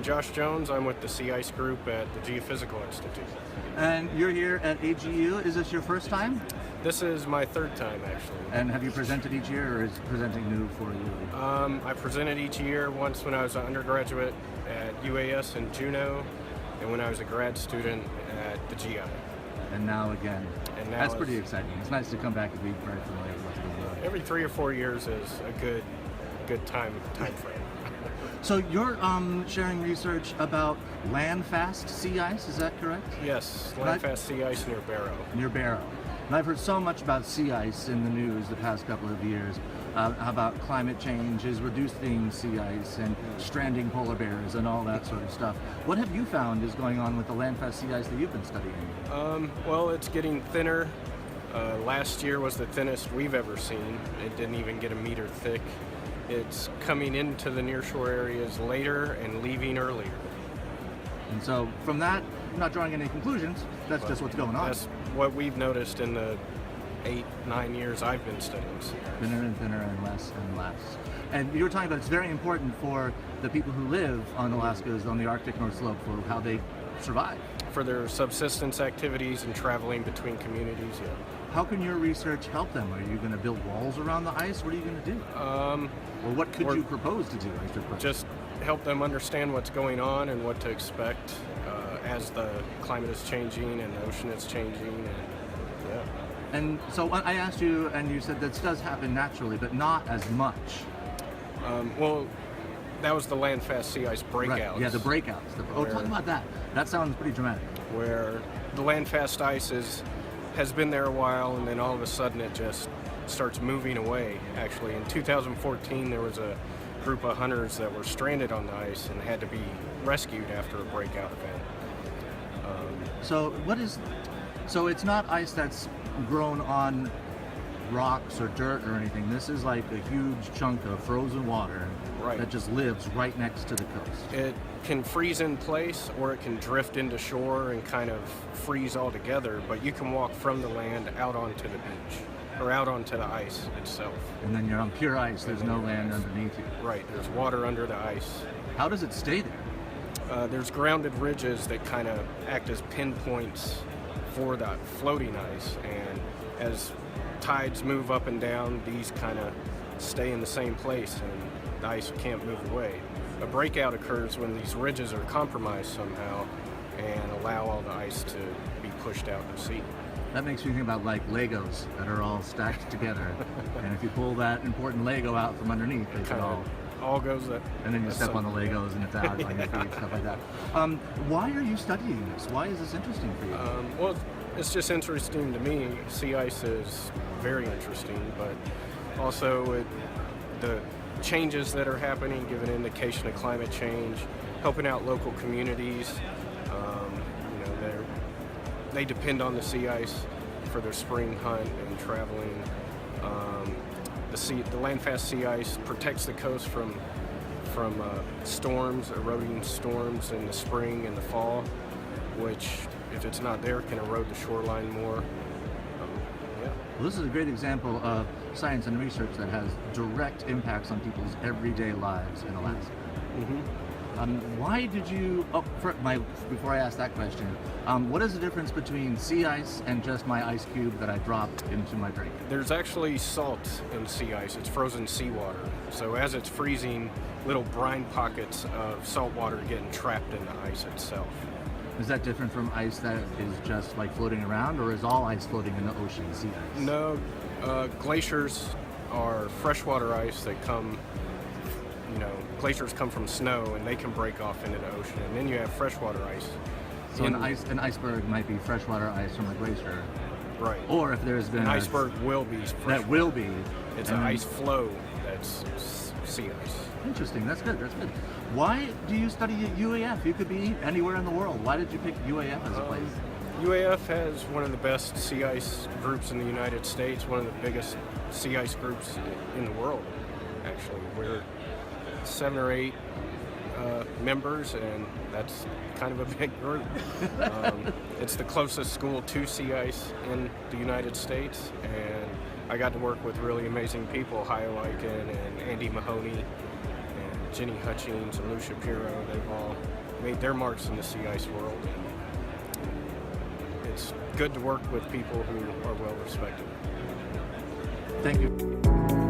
I'm Josh Jones. I'm with the Sea Ice Group at the Geophysical Institute. And you're here at AGU. Is this your first time? This is my third time, actually. And have you presented each year, or is presenting new for you? I presented each year, once when I was an undergraduate at UAS in Juneau, and when I was a grad student at the GI. And now again. And now that's pretty exciting. It's nice to come back and be very familiar with what's going on. Every 3 or 4 years is a good time frame. So you're sharing research about Landfast Sea Ice, is that correct? Yes, Landfast Sea Ice near Barrow. Near Barrow. And I've heard so much about sea ice in the news the past couple of years, about climate change is reducing sea ice and stranding polar bears and all that sort of stuff. What have you found is going on with the Landfast sea ice that you've been studying? Well, it's getting thinner. Last year was the thinnest we've ever seen. It didn't even get a meter thick. It's coming into the nearshore areas later and leaving earlier. And so from that, I'm not drawing any conclusions, that's just what's going on. That's what we've noticed in the 8-9 years I've been studying sea ice. Thinner and thinner and less and less. And you were talking about it's very important for the people who live on Alaska's, on the Arctic North Slope, for how they survive. For their subsistence activities and traveling between communities, yeah. How can your research help them? Are you going to build walls around the ice? What are you going to do? Or what could you propose to do? Just help them understand what's going on and what to expect as the climate is changing and the ocean is changing. And, yeah. And so I asked you, and you said this does happen naturally, but not as much. Well, that was the Landfast Sea Ice Breakouts. Right. Yeah, the breakouts. Talk about that. That sounds pretty dramatic. Where the Landfast ice has been there a while, and then all of a sudden it just starts moving away. Actually, in 2014, there was a group of hunters that were stranded on the ice and had to be rescued after a breakout event. So it's not ice that's grown on rocks or dirt or anything. This is like a huge chunk of frozen water that just lives right next to the coast. It can freeze in place, or it can drift into shore and kind of freeze altogether, but you can walk from the land out onto the beach or out onto the ice itself. And then you're on pure ice, there's no land underneath you. Right, there's water under the ice. How does it stay there? There's grounded ridges that kind of act as pinpoints for that floating ice, and as tides move up and down, these kind of stay in the same place and the ice can't move away. A breakout occurs when these ridges are compromised somehow and allow all the ice to be pushed out to sea. That makes me think about like Legos that are all stacked together, and if you pull that important Lego out from underneath, it all goes up. And then you step on the Legos and it's out on your feet, stuff like that. Why are you studying this? Why is this interesting for you? Well, it's just interesting to me. Sea ice is very interesting, but also the changes that are happening give an indication of climate change, helping out local communities. They depend on the sea ice for their spring hunt and traveling. The Landfast Sea Ice protects the coast from storms, eroding storms in the spring and the fall, which, if it's not there, can erode the shoreline more. Well, this is a great example of science and research that has direct impacts on people's everyday lives in Alaska. Mm-hmm. Why did you, before I ask that question, what is the difference between sea ice and just my ice cube that I dropped into my drink? There's actually salt in sea ice. It's frozen seawater. So as it's freezing, little brine pockets of salt water getting trapped in the ice itself. Is that different from ice that is just like floating around, or is all ice floating in the ocean, sea ice? No, glaciers are freshwater ice that come, glaciers come from snow and they can break off into the ocean, and then you have freshwater ice. So an iceberg might be freshwater ice from a glacier. Right. Or if there's been an iceberg will be freshwater. That will be. It's an ice flow that's sea ice. Interesting, that's good. Why do you study at UAF? You could be anywhere in the world. Why did you pick UAF as a place? UAF has one of the best sea ice groups in the United States, one of the biggest sea ice groups in the world, actually. We're 7 or 8 members, and that's kind of a big group. It's the closest school to sea ice in the United States, and I got to work with really amazing people, Hio Eichen and Andy Mahoney, and Jenny Hutchings and Lou Shapiro, they've all made their marks in the sea ice world. And it's good to work with people who are well respected. Thank you.